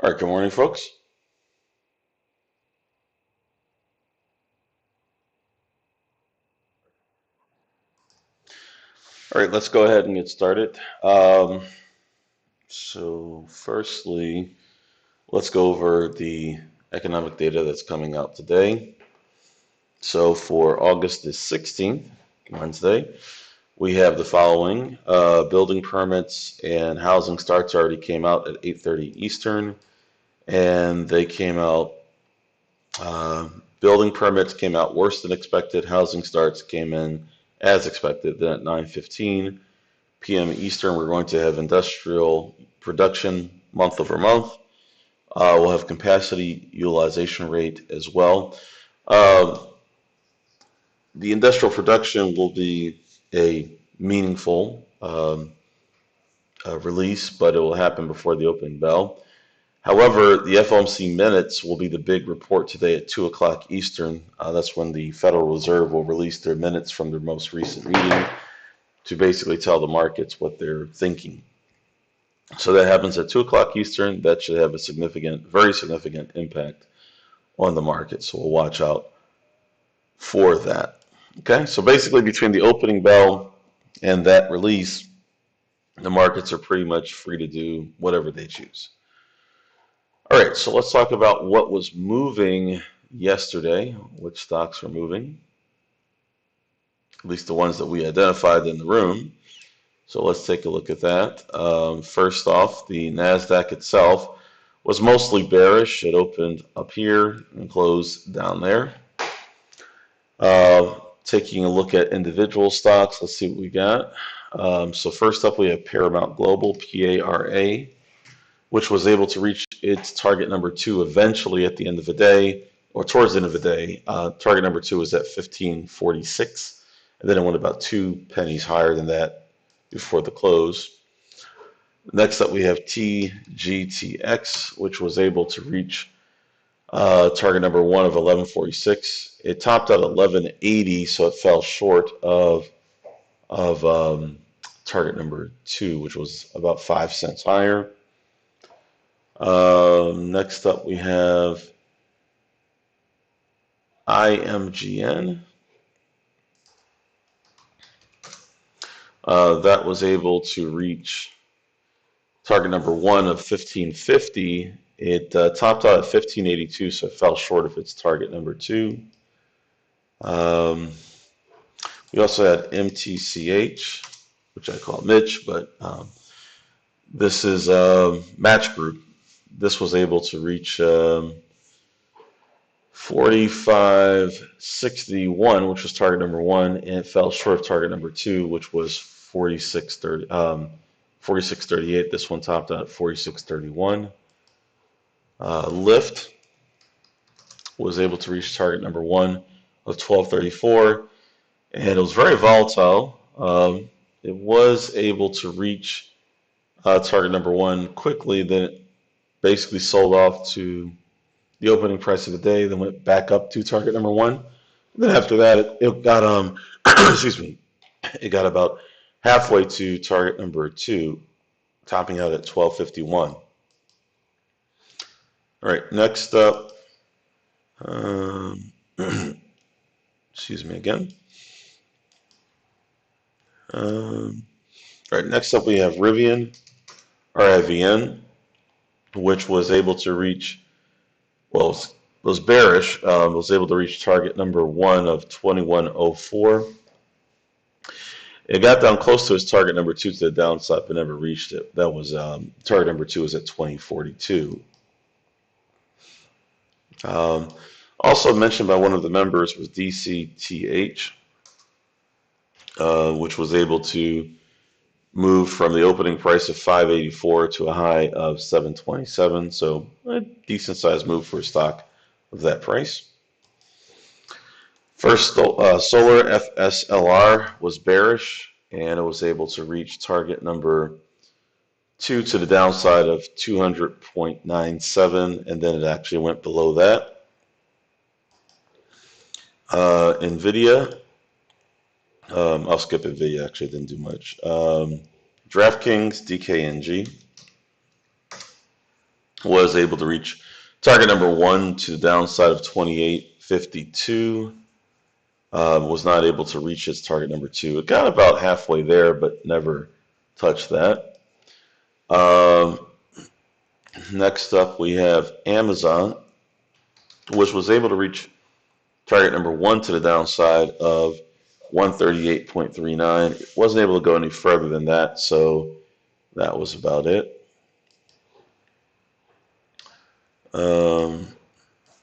All right, good morning, folks. All right, let's go ahead and get started. Firstly, let's go over the economic data that's coming out today. So, for August the 16th, Wednesday, we have the following. Building permits and housing starts already came out at 8:30 Eastern, and they came out, uh, building permits came out worse than expected. Housing starts came in as expected, then at 9:15 p.m. Eastern, we're going to have industrial production month over month. We'll have capacity utilization rate as well. Uh, the industrial production will be a meaningful release, but it will happen before the opening bell. However, the FOMC minutes will be the big report today at 2 o'clock Eastern. That's when the Federal Reserve will release their minutes from their most recent meeting to basically tell the markets what they're thinking. So that happens at 2 o'clock Eastern. That should have a significant, very significant impact on the market. So we'll watch out for that. Okay, so basically between the opening bell and that release, the markets are pretty much free to do whatever they choose. All right, so let's talk about what was moving yesterday, which stocks were moving, at least the ones that we identified in the room. So let's take a look at that. First off, the NASDAQ itself was mostly bearish. It opened up here and closed down there. Taking a look at individual stocks, let's see what we got. So first up, we have Paramount Global, PARA, which was able to reach its target number 2 eventually at the end of the day, or towards the end of the day. Target number 2 was at 15.46, and then it went about 2 pennies higher than that before the close. Next up, we have TGTX, which was able to reach target number 1 of 11.46. It topped out 11.80, so it fell short of target number 2, which was about 5 cents higher. Next up, we have IMGN. That was able to reach target number 1 of 15.50. It topped out at 15.82, so it fell short of its target number 2. We also had MTCH, which I call Mitch, but this is Match Group. This was able to reach 45.61, which was target number 1, and it fell short of target number 2, which was 46.38. This one topped out at 46.31. Lyft was able to reach target number 1 of 12.34, and it was very volatile. It was able to reach target number 1 quickly, then it basically sold off to the opening price of the day, then went back up to target number 1. And then after that, it got excuse me, it got about halfway to target number 2, topping out at 12.51. All right, next up, excuse me again. All right, next up we have Rivian, RIVN, which was able to reach, well, it was bearish, was able to reach target number 1 of 21.04. It got down close to its target number 2 to the downside, but never reached it. That was target number 2 was at 20.42. Also mentioned by one of the members was DCTH, which was able to move from the opening price of 584 to a high of 727. So a decent sized move for a stock of that price. First, Solar FSLR was bearish, and it was able to reach target number 2 to the downside of 200.97, and then it actually went below that. NVIDIA, I'll skip NVIDIA, actually, it didn't do much. DraftKings, DKNG. was able to reach target number one to the downside of 28.52. Was not able to reach its target number two. It got about halfway there, but never touched that. Um, Next up, we have Amazon, which was able to reach target number one to the downside of 138.39. It wasn't able to go any further than that, so that was about it. Um,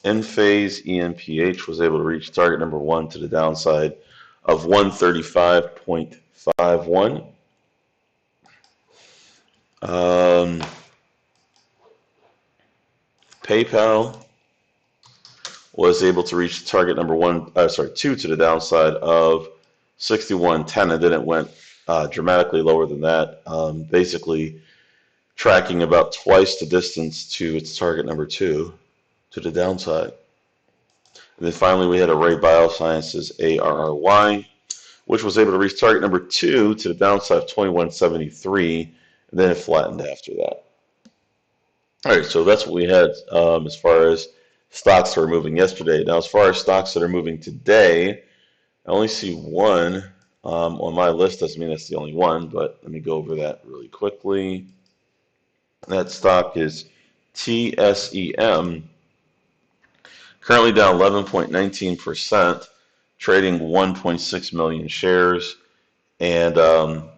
Enphase ENPH was able to reach target number one to the downside of 135.51. PayPal was able to reach target number two to the downside of 61.10, and then it went dramatically lower than that, basically tracking about twice the distance to its target number two to the downside. And then finally, we had Array Biosciences, ARRY, which was able to reach target number two to the downside of 21.73, and then it flattened after that. All right, so that's what we had as far as stocks that were moving yesterday. Now, as far as stocks that are moving today, I only see one on my list. Doesn't mean that's the only one, but let me go over that really quickly. That stock is TSEM, currently down 11.19%, trading 1.6 million shares, and of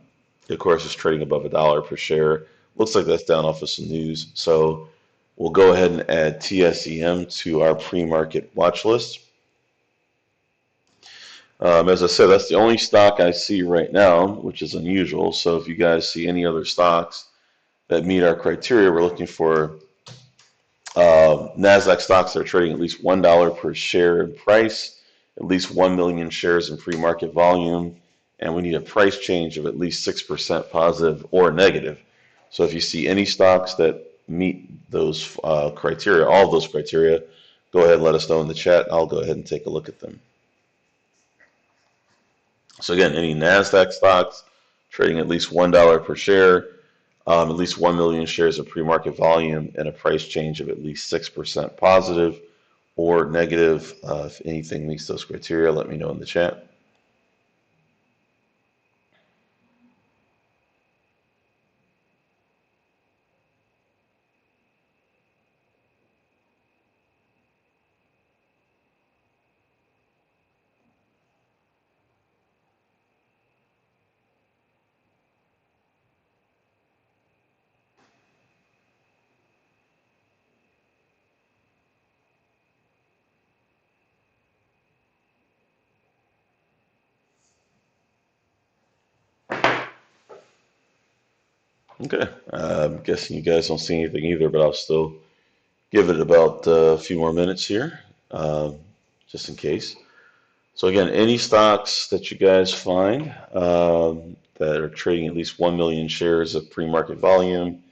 course, it's trading above $1 per share. Looks like that's down off of some news. So we'll go ahead and add TSEM to our pre-market watch list. As I said, that's the only stock I see right now, which is unusual. So if you guys see any other stocks that meet our criteria, we're looking for NASDAQ stocks that are trading at least $1 per share in price, at least 1 million shares in pre-market volume, and we need a price change of at least 6% positive or negative. So if you see any stocks that meet those criteria, all of those criteria, go ahead and let us know in the chat. I'll go ahead and take a look at them. So again, any NASDAQ stocks trading at least $1 per share, at least 1 million shares of pre-market volume, and a price change of at least 6% positive or negative. If anything meets those criteria, let me know in the chat. Okay, I'm guessing you guys don't see anything either, but I'll still give it about a few more minutes here, just in case. So again, any stocks that you guys find that are trading at least 1 million shares of pre-market volume,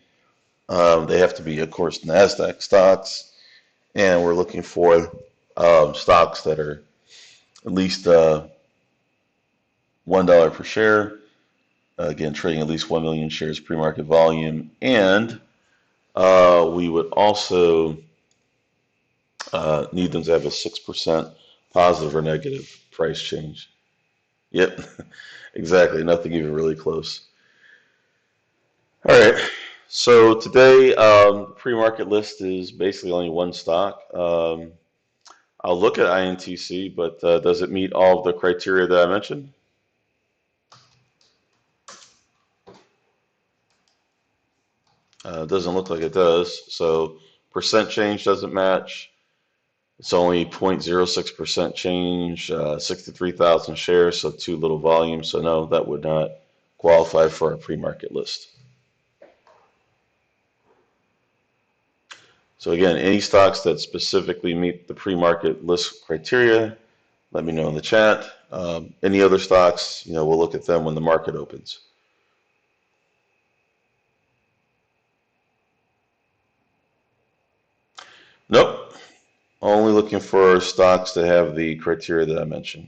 they have to be, of course, NASDAQ stocks, and we're looking for stocks that are at least $1 per share. Again, trading at least 1 million shares pre-market volume, and we would also need them to have a 6% positive or negative price change. Yep, exactly. Nothing even really close. All right. So today, pre-market list is basically only one stock. I'll look at INTC, but does it meet all of the criteria that I mentioned? It doesn't look like it does. So percent change doesn't match. It's only 0.06% change, 63,000 shares, so too little volume. So no, that would not qualify for a pre-market list. So again, any stocks that specifically meet the pre-market list criteria, let me know in the chat. Any other stocks, we'll look at them when the market opens. Nope. Only looking for stocks that have the criteria that I mentioned.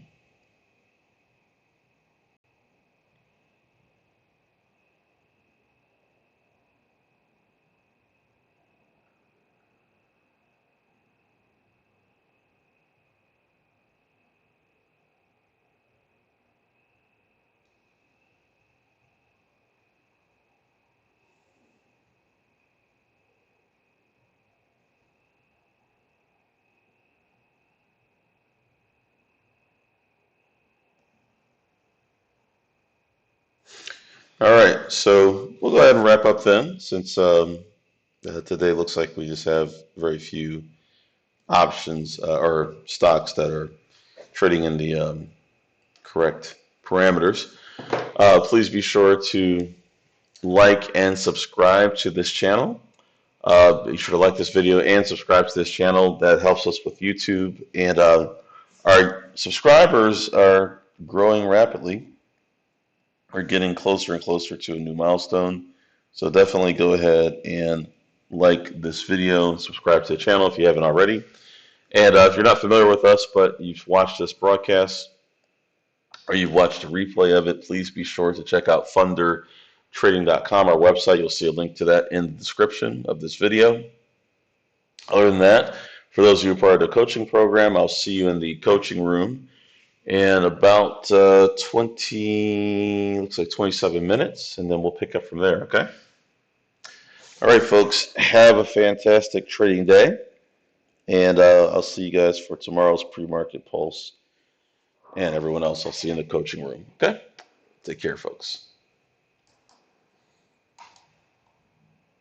All right, so we'll go ahead and wrap up then, since today looks like we just have very few options or stocks that are trading in the correct parameters. Please be sure to like and subscribe to this channel. Be sure to like this video and subscribe to this channel. That helps us with YouTube. And our subscribers are growing rapidly. We're getting closer and closer to a new milestone. So definitely go ahead and like this video, subscribe to the channel if you haven't already. And if you're not familiar with us, but you've watched this broadcast or you've watched a replay of it, please be sure to check out fundertrading.com, our website. You'll see a link to that in the description of this video. Other than that, for those of you who are part of the coaching program, I'll see you in the coaching room in about 20, looks like 27 minutes, and then we'll pick up from there, okay? All right, folks, have a fantastic trading day, and I'll see you guys for tomorrow's pre-market pulse, and everyone else I'll see you in the coaching room, okay? Take care, folks.